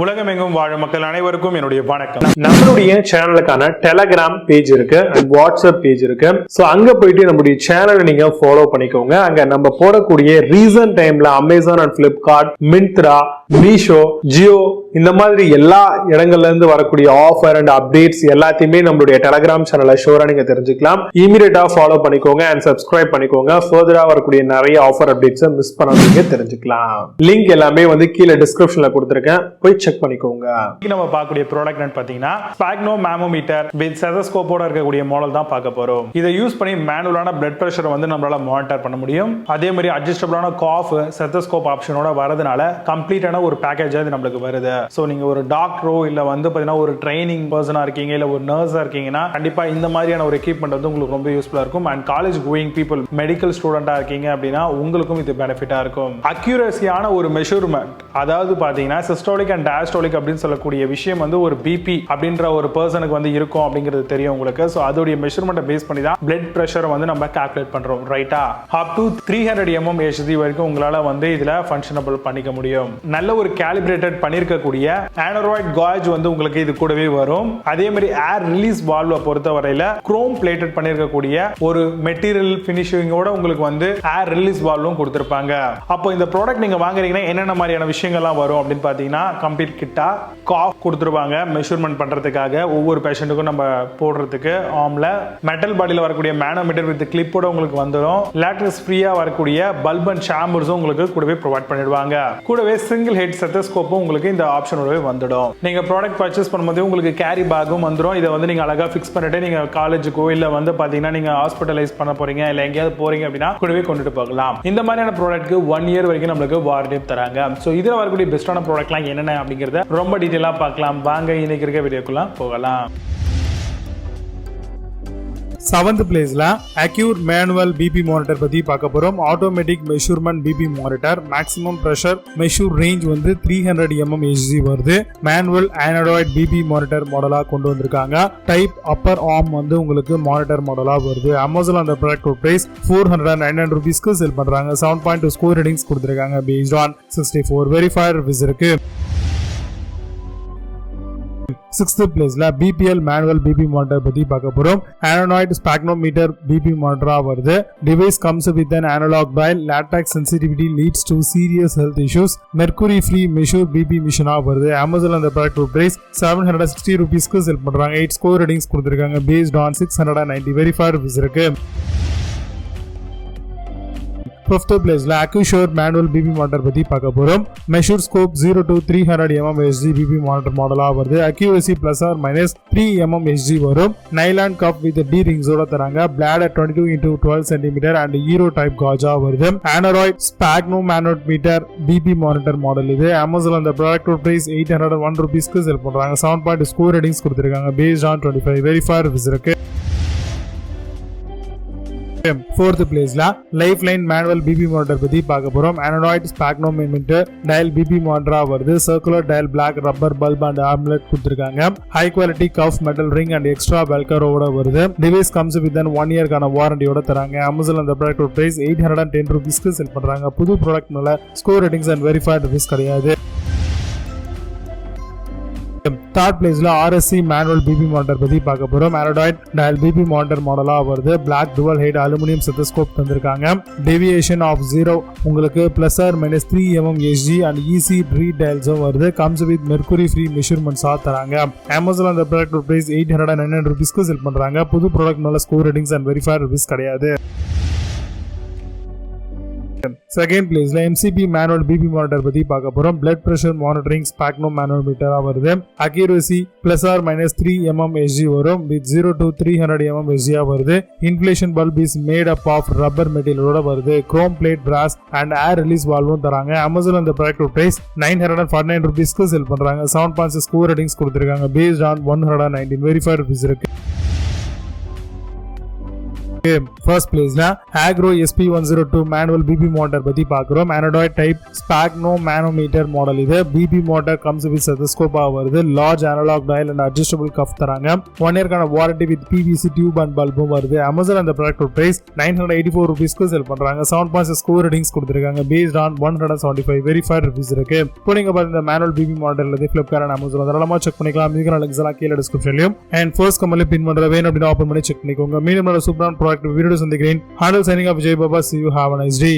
உலகமெங்கும் வாழும் மக்கள் அனைவருக்கும் என்னுடைய வணக்கம். நம்மளுடைய சேனலுக்கான டெலகிராம் பேஜ் இருக்கு அண்ட் வாட்ஸ்அப் பேஜ் இருக்கு. சோ அங்க போயிட்டு நம்மளுடைய சேனலை நீங்க ஃபாலோ பண்ணிக்கோங்க. அங்க நம்ம போடக்கூடிய ரீசன்ட் டைம்ல Amazon and Flipkart, Myntra, Meesho, Jio இந்த மாதிரி எல்லா இடங்கள்ல இருந்து வரக்கூடிய ஆஃபர் அண்ட் அப்டேட்ஸ் எல்லாத்தையுமே நம்மளுடைய டெலகிராம் சேனல்ல ஷோரா நீங்க தெரிஞ்சுக்கலாம். இமீடியட்டா ஃபாலோ பண்ணிக்கோங்க அண்ட் சப்ஸ்கிரைப் பண்ணிக்கோங்க. ஃபர்தரா வரக்கூடிய நிறைய ஆஃபர் அப்டேட்ஸ் மிஸ் பண்ணாதீங்க, தெரிஞ்சுக்கலாம். லிங்க் எல்லாமே கீழே டிஸ்கிரிப்ஷன்ல கொடுத்திருக்கேன், போய் செக் பண்ணிக்கோங்க. நம்ம பார்க்கக்கூடிய ப்ராடக்ட் பாத்தீங்கன்னா ஸ்பாக்மோமேனோமீட்டர் வித் ஸ்டெதோஸ்கோப்போட இருக்கக்கூடிய மாடல் தான் பார்க்க போறோம். இதை யூஸ் பண்ணி மேனுவலான பிளட் பிரஷரை நம்மளால மானிட்டர் பண்ண முடியும். அதே மாதிரி அட்ஜஸ்டபிளான காஃப் ஸ்டெதோஸ்கோப் ஆப்ஷனோட வரதுனால கம்ப்ளீட்டான ஒரு பேக்கேஜ் அது நம்மளுக்கு வருது. சோ நீங்க ஒரு டாக்டரோ இல்ல பாத்தீங்கன்னா ஒரு ட்ரைனிங் பர்சனா இருக்கீங்க, இல்ல ஒரு நர்ஸா இருக்கீங்கன்னா கண்டிப்பா இந்த மாதிரியான ஒரு எக்யூப்மெண்ட் உங்களுக்கு ரொம்ப யூஸ்ஃபுல்லா இருக்கும். And college going people, medical ஸ்டூடெண்டா இருக்கீங்க அப்படின்னா உங்களுக்கும் இது பெனிஃபிட்டா இருக்கும். அக்யூரசியான ஒரு மெஷர்மெண்ட், அதாவது பாத்தீங்கன்னா சிஸ்டோலிக் அண்ட் டயஸ்டோலிக் அப்படின்னு சொல்லக்கூடிய விஷயம் ஒரு பிபி அப்படின்ற ஒரு பர்சனுக்கு இருக்கும் அப்படிங்கிறது தெரியும் உங்களுக்கு. சோ அதோட மெஷர்மெண்ட்டை பேஸ் பண்ணி தான் பிளட் பிரஷரை நம்ம கால்குலேட் பண்றோம், ரைட்டா? அப் டு 300 mm HG வரைக்கும் உங்களால இதுல ஃபங்க்ஷனபிள் பண்ணிக்க முடியும். நல்ல ஒரு கேலிப்ரேட்டட் பண்ணிருக்கக்கூடிய Aneroid gauge உங்களுக்கு இது கூடவே வரும். அதே மாதிரி ஏர் ரிலீஸ் வால்வ பொறுத்த வரையில குரோம் பிளேட்டட் பண்ணிருக்கக்கூடிய ஒரு மெட்டீரியல் ஃபினிஷிங்கோட உங்களுக்கு ஏர் ரிலீஸ் வால்வும் கொடுத்திருப்பாங்க. அப்போ இந்த ப்ராடக்ட் நீங்க வாங்குறீங்கன்னா என்னென்ன மாதிரியான விஷயங்கள்லாம் வரும் அப்படின்னு பாத்தீங்கன்னா கம்ப்ளீட் கிட்டா காஃப் கொடுத்துருவாங்க மெஷர்மெண்ட் பண்றதுக்காக, ஒவ்வொரு பேஷண்ட்டுக்கும் நம்ம போடுறதுக்கு. ஆம்ல மெட்டல் பாடியில் வரக்கூடிய மேனோமீட்டர் வித் கிளிப்போட உங்களுக்கு வந்துடும். லேட்டஸ்ட் ஃப்ரீயா வரக்கூடிய பல்ப் அண்ட் சாம்பர்ஸும் உங்களுக்கு கூடவே ப்ரொவைட் பண்ணிடுவாங்க. கூடவே சிங்கிள் ஹெட் ஸ்டெதோஸ்கோப்பும் உங்களுக்கு இந்த ஆப்ஷனோடவே வந்துடும். நீங்க ப்ராடக்ட் பர்ச்சேஸ் பண்ணும்போது உங்களுக்கு கேரி பேக்கும் வந்துடும். இதை நீங்க அழகா ஃபிக்ஸ் பண்ணிட்டு நீங்க காலேஜுக்கோ இல்ல பாத்தீங்கன்னா நீங்க ஹாஸ்பிட்டலைஸ் பண்ண போறீங்க, இல்ல எங்கேயாவது போறீங்க அப்படின்னா கூடவே கொண்டுட்டு போகலாம். இந்த மாதிரியான ப்ராடக்ட்க்கு 1 year வரைக்கும் நம்மளுக்கு வாரண்டி தராங்க. சோ இதுல வரக்கூடிய பெஸ்டான ப்ராடக்ட்லாம் என்னென்ன அப்படிங்கறத ரொம்ப டீடைலா பார்க்கலாம். வாங்க இன்னைக்கு இருக்க வீடியோக்குள்ள போகலாம். 7th பிளேஸ்ல ACURE மேனுவல் BP மானிட்டர் பத்தி பார்க்க போறோம். Automatic measurement BP monitor, maximum pressure measure range 300 mm HG வருது. மேனுவல் Aneroid BP மானிட்டர் மாடலா கொண்டு வந்திருக்காங்க. டைப் அப்பர் ஆர்ம் உங்களுக்கு மானிட்டர் மாடலா வருது. Amazon அந்த ப்ராடக்ட் பிரைஸ் 499 rupeesக்கு செல் பண்றாங்க. 7.2 ஸ்கோர் ரேட்டிங்ஸ் கொடுத்திருக்காங்க. பேஸ்ட் ஆன் 64 வெரிஃபைட் ரிவ்யூஸ் இருக்கு. 6th பிளேஸ்ல BPL மேனுவல் BP மானிட்டர் பத்தி பார்க்க போறோம். Aneroid Sphygmomanometer BP மானிட்டரா வருது. Device comes with an analog dial. Latex sensitivity leads to serious health issues. Mercury free measure BP மிஷினா வருது. Amazon அந்த ப்ராடக்ட் பிரைஸ் 760 rupeesக்கு செல் பண்றாங்க. 8 ஸ்கோர் ரேட்டிங்ஸ் கொடுத்திருக்காங்க. பேஸ்ட் ஆன் 690 வெரிஃபைட் ரிவ்யூஸ் இருக்கு. 5th பிளேஸ்ல AccuSure manual BP monitor பத்தி பார்க்க போறோம். Measure scope 0 to 300 mm HG BP monitor மாடலா வருது. அக்யூரசி +or-3 mm HG வரும். நைலான் கப் வித் D ரிங்ஸோட தராங்க. Flat 22 x 12 cm and hero type காஜா வருது. Aneroid Sphygmomanometer BP monitor model இது. Amazon அந்த ப்ராடக்ட் பிரைஸ் 801 rupeesக்கு செல் பண்றாங்க. 7.2 ஸ்கோர் ரேட்டிங்ஸ் கொடுத்திருக்காங்க. பேஸ்ட் ஆன் 25 வெரிஃபைட் ரிவ்யூஸ் இருக்கு. 4th பிளேஸ்ல Lifeline மேனுவல் BP மானிட்டர் பத்தி பார்க்க போறோம். Aneroid Sphygmomanometer dial BP மானிட்டரா வருது. Circular dial, black rubber bulb and armlet கொடுத்திருக்காங்க. High quality cuff metal ring and extra வெல்க்ரோட வருது. டிவைஸ் கம்ஸ் வித் 1 year வாரண்டியோட தராங்க. Amazon அந்த ப்ராடக்ட் பிரைஸ் 810 rupeesக்கு செல் பண்றாங்க. புது ப்ராடக்ட் மேல score ratings and verified reviews கிடையாது. 3rd பிளேஸ்ல RSC மேனுவல் BP மானிட்டர் பத்தி பார்க்க போறோம். Aneroid Dial BP மானிட்டர் மாடலா வருது. Black dual head aluminium stethoscope தந்திருக்காங்க. டேவியேஷன் ஆஃப் 0 உங்களுக்கு +or-3 mm HG and EC read dialsம் வருது. கம்ஸ் வித் மெர்க்குரி ஃப்ரீ மெஷர்மெண்ட்ஸா தராங்க. Amazon அந்த ப்ராடக்ட் பிரைஸ் 899 rupeesக்கு செல் பண்றாங்க. புது ப்ராடக்ட் மேல score ratings and verified reviews கிடையாது. 2nd பிளேஸ்ல MCP மேனுவல் BP மானிட்டர் பத்தி பார்க்க போறோம். பிளட் பிரஷர் மானிட்டரிங் ஸ்பாக்மோமேனோமீட்டரா வருது. அக்யூரசி +or-3 mm HG வரும். வித் 0 to 300 mm HG வருது. Inflation bulb is made up of rubber மெட்டீரியலோட வருது. Chrome plate, brass and air release வால்வும் தராங்க. Amazon அந்த ப்ராடக்ட் பிரைஸ் 949 rupeesக்கு செல் பண்றாங்க. 7.6 ஸ்கோர் ரேட்டிங்ஸ் கொடுத்திருக்காங்க. பேஸ்ட் ஆன் 119 வெரிஃபைட் ரிவ்யூஸ் இருக்கு. ஃபர்ஸ்ட் பிளேஸ்ல Agaro SP102 manual BP monitor பத்தி பாக்குறோம். Aneroid Type Sphygmomanometer மாடல் இது. BP monitor comes with Stethoscope வருது. Large analog dial and adjustable cuff தராங்க. 1 year கான warranty with PVC tube and bulb வருது. Amazon அந்த ப்ராடக்ட் பிரைஸ் 984 ரூபீஸ்க்கு செல் பண்றாங்க. 7.6 ஸ்கோர் ரேட்டிங்ஸ் கொடுத்திருக்காங்க. based on 175 verified reviews இருக்கு. இப்போ நீங்க பாத்தீங்க இந்த மேனுவல் பிபி மாடல் இல்ல Flipkart and Amazon அதெல்லாம் செக் பண்ணிக்கலாம். இதுக்கான லிங்க்ஸ் எல்லாம் கீழ டிஸ்கிரிப்ஷன்லயும் and first கமெண்ட்ல பின் பண்ற வேணும் அப்படினா ஓபன் பண்ணி செக் பண்ணிக்கோங்க. மீண்டும் நல்ல சூப்பரான ப்ராடக்ட் வீடியோ சந்திக்கிறேன். Handle signing off Jai Baba. see you, have a nice day.